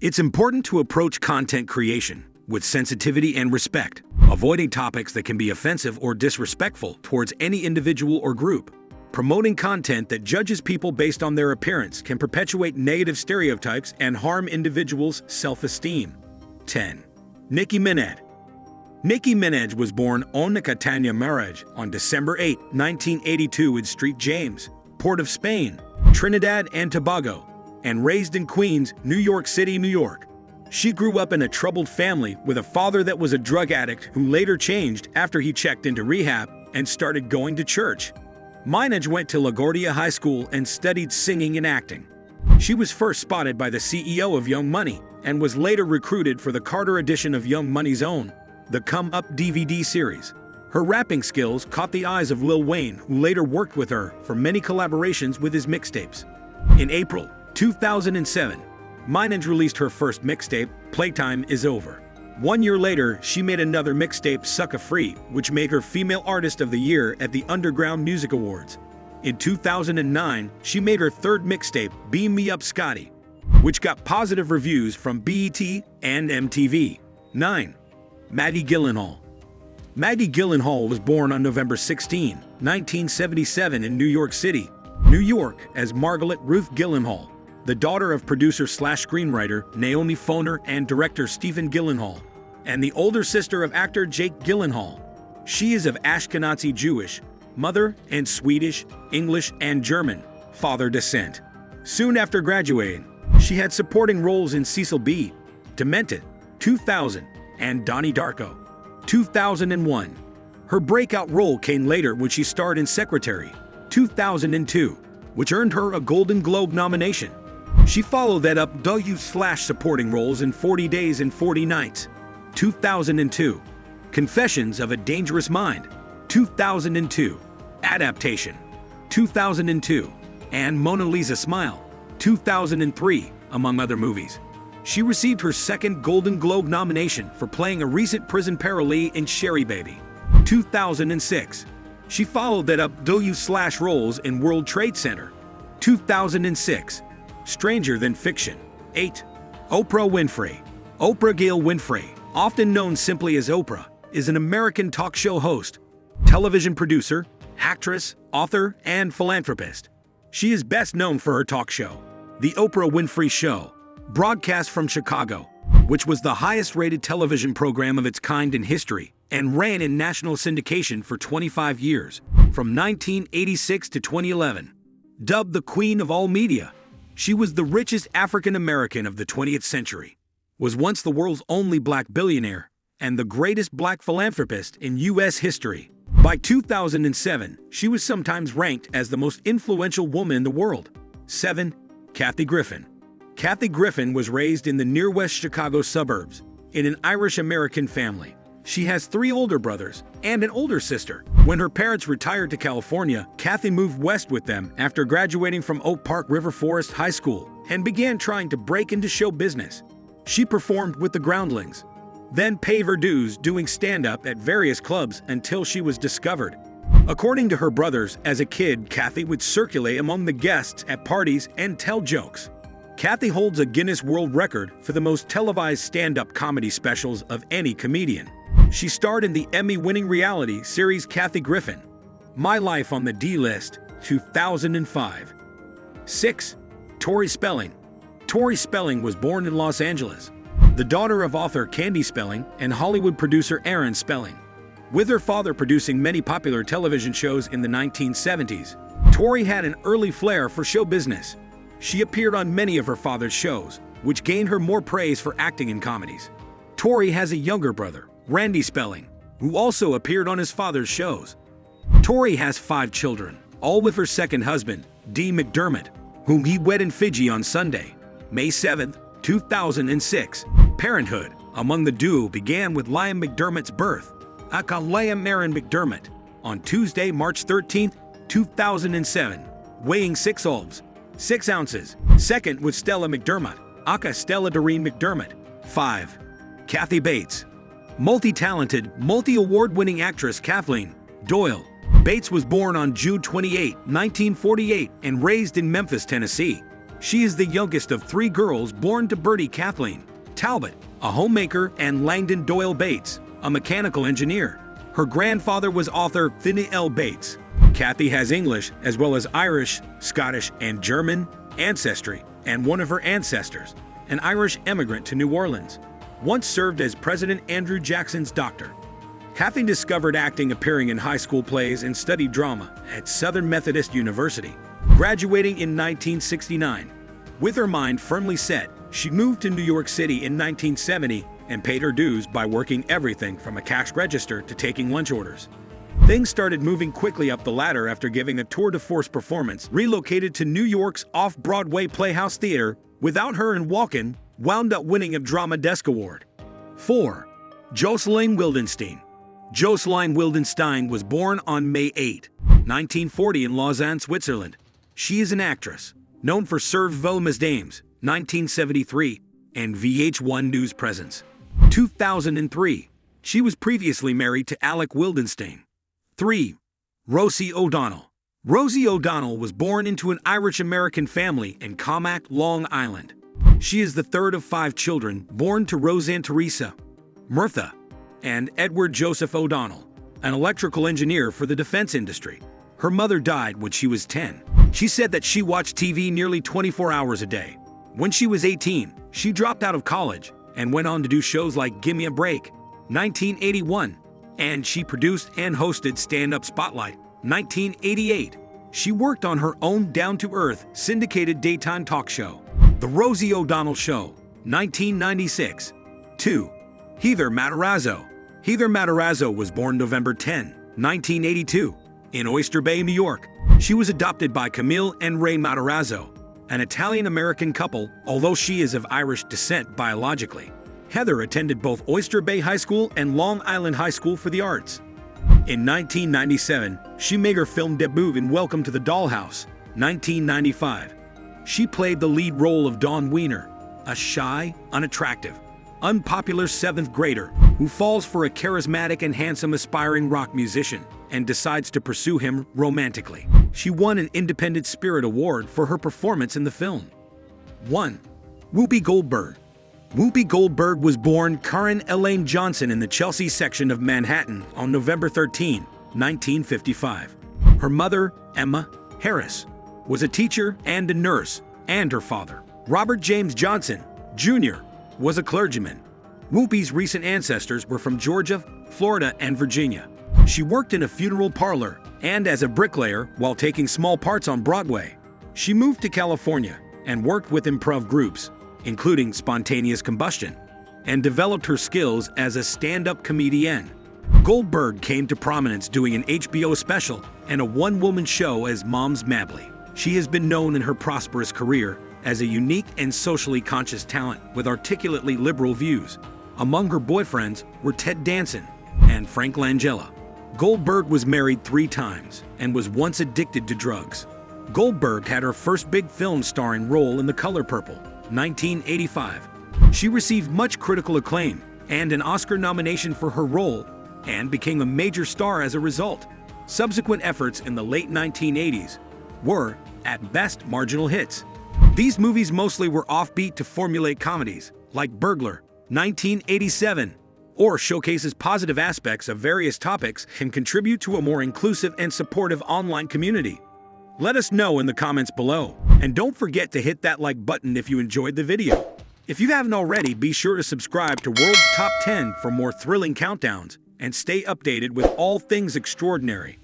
It's important to approach content creation with sensitivity and respect, avoiding topics that can be offensive or disrespectful towards any individual or group. Promoting content that judges people based on their appearance can perpetuate negative stereotypes and harm individuals' self-esteem. 10. Nicki Minaj. Nicki Minaj was born Ona Catania Maraj on December 8, 1982 in St. James, Port of Spain, Trinidad and Tobago, and raised in Queens, New York City, New York. She grew up in a troubled family with a father that was a drug addict who later changed after he checked into rehab and started going to church. Minaj went to LaGuardia High School and studied singing and acting. She was first spotted by the CEO of Young Money and was later recruited for the Carter edition of Young Money's own, the Come Up DVD series. Her rapping skills caught the eyes of Lil Wayne, who later worked with her for many collaborations with his mixtapes. In April 2007, Minaj released her first mixtape, Playtime Is Over. 1 year later, she made another mixtape, Sucka Free, which made her Female Artist of the Year at the Underground Music Awards. In 2009, she made her third mixtape, Beam Me Up Scotty, which got positive reviews from BET and MTV. 9. Maggie Gyllenhaal. Maggie Gyllenhaal was born on November 16, 1977 in New York City, New York, as Margaret Ruth Gyllenhaal, the daughter of producer/screenwriter Naomi Foner and director Stephen Gyllenhaal, and the older sister of actor Jake Gyllenhaal. She is of Ashkenazi Jewish mother and Swedish, English, and German father descent. Soon after graduating, she had supporting roles in Cecil B. Demented, 2000, and Donnie Darko, 2001. Her breakout role came later when she starred in Secretary, 2002, which earned her a Golden Globe nomination. She followed that up supporting roles in 40 Days and 40 Nights, 2002, Confessions of a Dangerous Mind, 2002, Adaptation, 2002, and Mona Lisa Smile, 2003, among other movies. She received her second Golden Globe nomination for playing a recent prison parolee in Sherry Baby, 2006. She followed that up roles in World Trade Center, 2006, Stranger Than Fiction. 8. Oprah Winfrey. Oprah Gail Winfrey, often known simply as Oprah, is an American talk show host, television producer, actress, author, and philanthropist. She is best known for her talk show, The Oprah Winfrey Show, broadcast from Chicago, which was the highest-rated television program of its kind in history and ran in national syndication for 25 years, from 1986 to 2011. Dubbed the Queen of All Media, she was the richest African American of the 20th century, was once the world's only black billionaire, and the greatest black philanthropist in U.S. history. By 2007, she was sometimes ranked as the most influential woman in the world. 7. Kathy Griffin. Kathy Griffin was raised in the near West Chicago suburbs, in an Irish-American family. She has 3 older brothers and an older sister. When her parents retired to California, Kathy moved west with them after graduating from Oak Park River Forest High School and began trying to break into show business. She performed with the Groundlings, then paid her dues doing stand-up at various clubs until she was discovered. According to her brothers, as a kid, Kathy would circulate among the guests at parties and tell jokes. Kathy holds a Guinness World Record for the most televised stand-up comedy specials of any comedian. She starred in the Emmy-winning reality series Kathy Griffin, My Life on the D-List, 2005. 6. Tori Spelling. Tori Spelling was born in Los Angeles, the daughter of author Candy Spelling and Hollywood producer Aaron Spelling. With her father producing many popular television shows in the 1970s, Tori had an early flair for show business. She appeared on many of her father's shows, which gained her more praise for acting in comedies. Tori has a younger brother, Randy Spelling, who also appeared on his father's shows. Tori has 5 children, all with her second husband, Dee McDermott, whom he wed in Fiji on Sunday, May 7, 2006. Parenthood among the duo began with Liam McDermott's birth, aka Liam Aaron McDermott, on Tuesday, March 13, 2007, weighing 6 ounces, 6 ounces. Second with Stella McDermott, aka Stella Doreen McDermott. 5. Kathy Bates. Multi-talented, multi-award-winning actress Kathleen Doyle Bates was born on June 28, 1948, and raised in Memphis, Tennessee. She is the youngest of 3 girls born to Bertie Kathleen Talbot, a homemaker, and Langdon Doyle Bates, a mechanical engineer. Her grandfather was author Finney L. Bates. Kathy has English as well as Irish, Scottish, and German ancestry, and one of her ancestors, an Irish immigrant to New Orleans, once served as President Andrew Jackson's doctor. Kathy discovered acting appearing in high school plays and studied drama at Southern Methodist University, graduating in 1969. With her mind firmly set, she moved to New York City in 1970 and paid her dues by working everything from a cash register to taking lunch orders. Things started moving quickly up the ladder after giving a tour de force performance, relocated to New York's off-Broadway Playhouse Theater. Without Her and Walkin' wound up winning a Drama Desk Award. 4. Jocelyn Wildenstein. Jocelyn Wildenstein was born on May 8, 1940 in Lausanne, Switzerland. She is an actress, known for Serve Vos Mesdames, 1973, and VH1 News Presence, 2003. She was previously married to Alec Wildenstein. 3. Rosie O'Donnell. Rosie O'Donnell was born into an Irish-American family in Commack, Long Island. She is the third of 5 children born to Roseanne Teresa, Mirtha, and Edward Joseph O'Donnell, an electrical engineer for the defense industry. Her mother died when she was 10. She said that she watched TV nearly 24 hours a day. When she was 18, she dropped out of college and went on to do shows like Gimme a Break, 1981, and she produced and hosted Stand Up Spotlight, 1988. She worked on her own down-to-earth syndicated daytime talk show, The Rosie O'Donnell Show, 1996. 2. Heather Matarazzo. Heather Matarazzo was born November 10, 1982, in Oyster Bay, New York. She was adopted by Camille and Ray Matarazzo, an Italian-American couple, although she is of Irish descent biologically. Heather attended both Oyster Bay High School and Long Island High School for the Arts. In 1997, she made her film debut in Welcome to the Dollhouse, 1995. She played the lead role of Dawn Wiener, a shy, unattractive, unpopular 7th grader who falls for a charismatic and handsome aspiring rock musician and decides to pursue him romantically. She won an Independent Spirit Award for her performance in the film. 1. Whoopi Goldberg. Whoopi Goldberg was born Karen Elaine Johnson in the Chelsea section of Manhattan on November 13, 1955. Her mother, Emma Harris, was a teacher and a nurse, and her father, Robert James Johnson, Jr., was a clergyman. Whoopi's recent ancestors were from Georgia, Florida, and Virginia. She worked in a funeral parlor and as a bricklayer while taking small parts on Broadway. She moved to California and worked with improv groups, including Spontaneous Combustion, and developed her skills as a stand-up comedian. Goldberg came to prominence doing an HBO special and a one-woman show as Moms Mabley. She has been known in her prosperous career as a unique and socially conscious talent with articulately liberal views. Among her boyfriends were Ted Danson and Frank Langella. Goldberg was married 3 times and was once addicted to drugs. Goldberg had her first big film starring role in The Color Purple, 1985. She received much critical acclaim and an Oscar nomination for her role and became a major star as a result. Subsequent efforts in the late 1980s were, at best, marginal hits. These movies mostly were offbeat to formulaic comedies, like Burglar, 1987, or showcases positive aspects of various topics and contribute to a more inclusive and supportive online community. Let us know in the comments below, and don't forget to hit that like button if you enjoyed the video. If you haven't already, be sure to subscribe to World's Top 10 for more thrilling countdowns and stay updated with all things extraordinary.